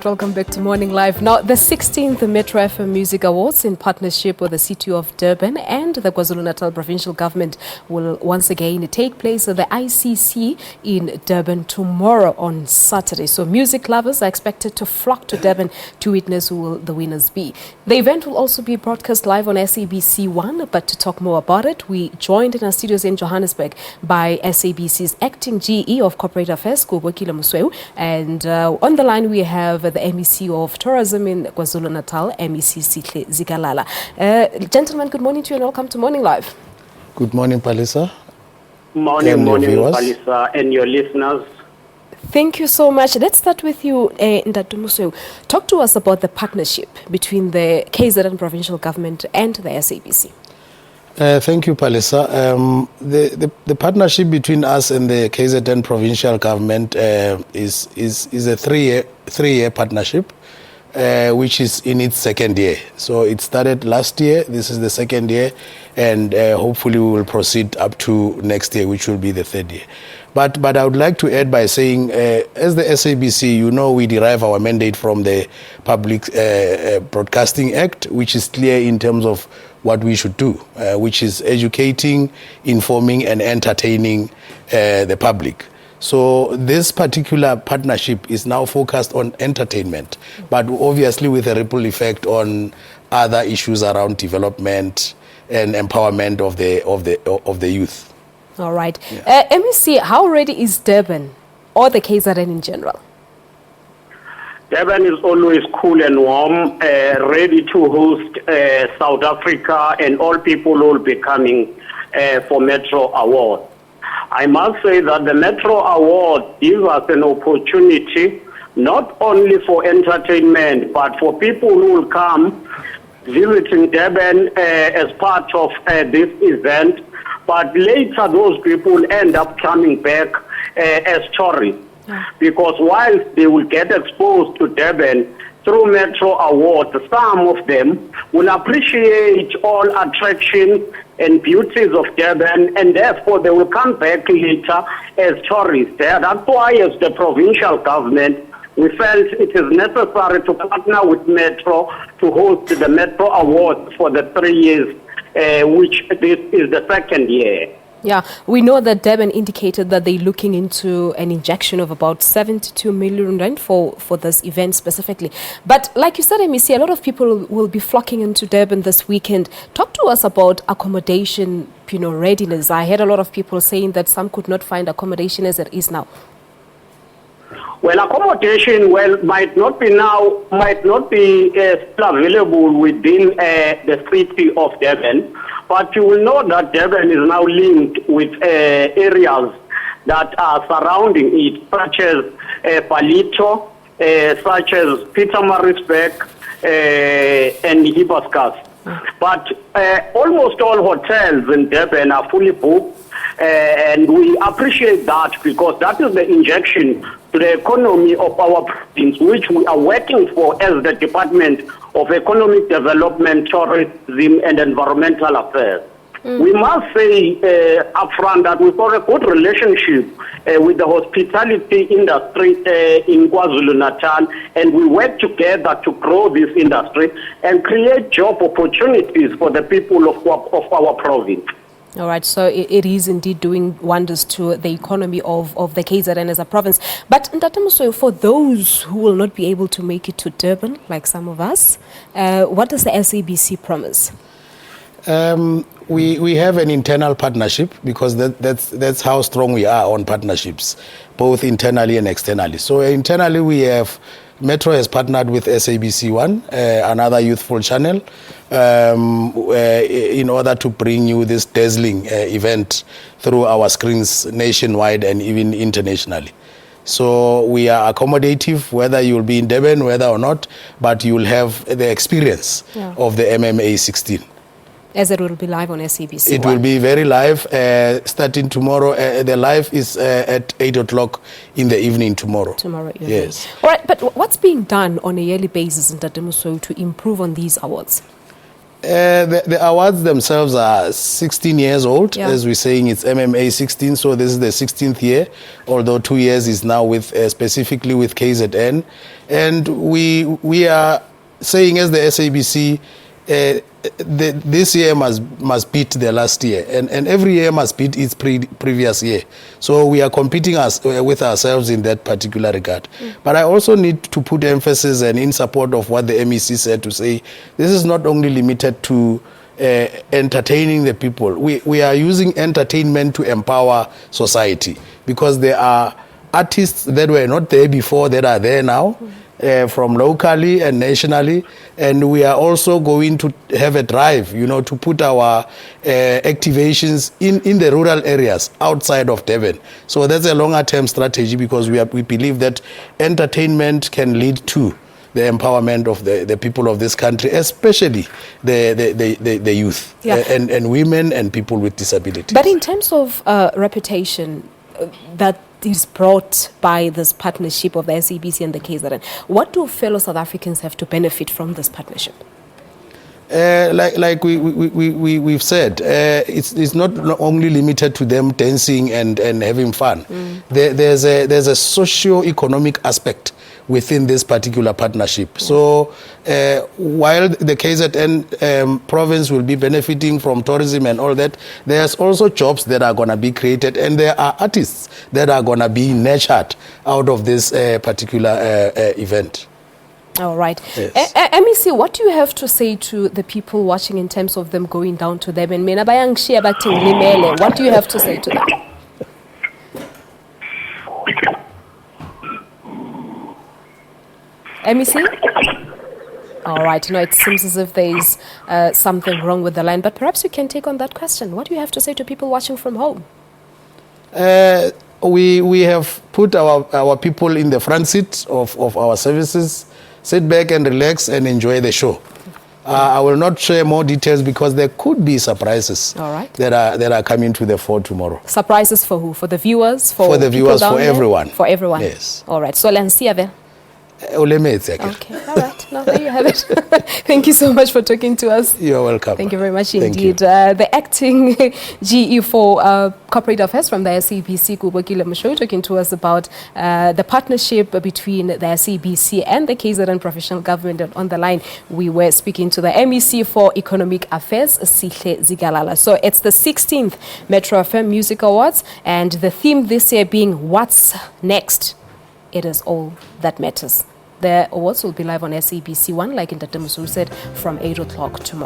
Welcome back to Morning Live. Now, the 16th Metro FM Music Awards in partnership with the City of Durban and the KwaZulu-Natal Provincial Government will once again take place at the ICC in Durban tomorrow on Saturday. So music lovers are expected to flock to Durban to witness who will the winners be. The event will also be broadcast live on SABC 1, but to talk more about it, we joined in our studios in Johannesburg by SABC's acting GE of Corporate Affairs, Kubokile Musweu, and on the line we have the MEC of Tourism in KwaZulu-Natal, MEC Sihle Zikalala. Gentlemen, good morning to you and welcome to Morning Live. Good morning, Palisa. Morning, Palisa, and your listeners. Thank you so much. Let's start with you, Ndatu Musweu. Talk to us about the partnership between the KZN Provincial Government and the SABC. Thank you, Palisa. The partnership between us and the KZN Provincial Government is a three-year partnership, which is in its second year. So it started last year. This is the second year, and hopefully we will proceed up to next year, which will be the third year. But I would like to add by saying, as the SABC, you know, we derive our mandate from the Public Broadcasting Act, which is clear in terms of what we should do, which is educating, informing, and entertaining the public. So this particular partnership is now focused on entertainment, but obviously with a ripple effect on other issues around development and empowerment of the youth. All right. Yeah. MEC, how ready is Durban or the KZN in general? Durban is always cool and warm, ready to host South Africa, and all people will be coming for Metro Award. I must say that the Metro Award gives us an opportunity not only for entertainment, but for people who will come visiting Durban as part of this event. But later those people end up coming back as tourists. Because whilst they will get exposed to Durban through Metro Awards, some of them will appreciate all attractions and beauties of Durban, and therefore they will come back later as tourists. That's why, as the provincial government, we felt it is necessary to partner with Metro to host the Metro Awards for the 3 years, which this is the second year. Yeah, we know that Durban indicated that they're looking into an injection of about 72 million rand for this event specifically. But like you said, MEC, a lot of people will be flocking into Durban this weekend. Talk to us about accommodation, readiness. I heard a lot of people saying that some could not find accommodation as it is now. Well, accommodation, might not be still available within the city of Durban. But you will know that Durban is now linked with areas that are surrounding it, such as Palito, such as Pietermaritzburg, and Hibiscus. But almost all hotels in Durban are fully booked, and we appreciate that because that is the injection to the economy of our province, which we are working for as the Department of Economic Development, Tourism and Environmental Affairs. We must say upfront that we've got a good relationship with the hospitality industry in KwaZulu-Natal, and we work together to grow this industry and create job opportunities for the people of our province. All right, so it is indeed doing wonders to the economy of the KZN as a province. But Ndatu Musweu, for those who will not be able to make it to Durban, like some of us, what does the SABC promise? We have an internal partnership because that's how strong we are on partnerships, both internally and externally. So internally we have Metro has partnered with SABC 1, another youthful channel, in order to bring you this dazzling event through our screens nationwide and even internationally. So we are accommodative, whether you will be in Durban, whether or not, but you will have the experience of the MMA 16. As it will be live on SABC. It will be very live, starting tomorrow. The live is at 8 o'clock in the evening tomorrow. Tomorrow evening. Yes. All right, but what's being done on a yearly basis in Ndatu Musweu to improve on these awards? The awards themselves are 16 years old. Yeah. As we're saying, it's MMA 16, so this is the 16th year, although 2 years is now with specifically with KZN. And we are saying as the SABC, this year must beat the last year, and every year must beat its previous year. So we are competing with ourselves in that particular regard. But I also need to put emphasis and in support of what the MEC said, to say this is not only limited to entertaining the people. We are using entertainment to empower society, because there are artists that were not there before that are there now. From locally and nationally, and we are also going to have a drive, to put our activations in the rural areas outside of Durban. So that's a longer term strategy, because we believe that entertainment can lead to the empowerment of the people of this country, especially the youth, Yeah. and women and people with disabilities. But in terms of reputation that is brought by this partnership of the SABC and the KZN, what do fellow South Africans have to benefit from this partnership? Like we've said, it's not only limited to them dancing and having fun. There's a socio-economic aspect within this particular partnership. So while the KZN province will be benefiting from tourism and all that, there's also jobs that are going to be created, and there are artists that are going to be nurtured out of this particular event. All right. Yes. MEC, what do you have to say to the people watching in terms of them going down to them? And what do you have to say to them? MEC? All right. It seems as if there's something wrong with the line, but perhaps you can take on that question. What do you have to say to people watching from home? We have put our people in the front seat of our services. Sit back and relax and enjoy the show. I will not share more details, because there could be surprises. All right. that are coming to the fore tomorrow. Surprises for who? For the viewers? For the viewers, people down for there? everyone. For everyone? Yes. All right. So, Lansiave. Okay. Okay, all right. Now there you have it. Thank you so much for talking to us. You're welcome. Thank you very much Thank you. indeed. The acting GE for Corporate Affairs from the SABC, Kubokile Mosho, talking to us about the partnership between the SABC and the KZN Provincial Government. And on the line, we were speaking to the MEC for Economic Affairs, Sihle Zigalala. So it's the 16th Metro FM Music Awards, and the theme this year being What's Next? It is all that matters. The awards will be live on SABC 1, like Ntate Musuru said, from 8 o'clock tomorrow.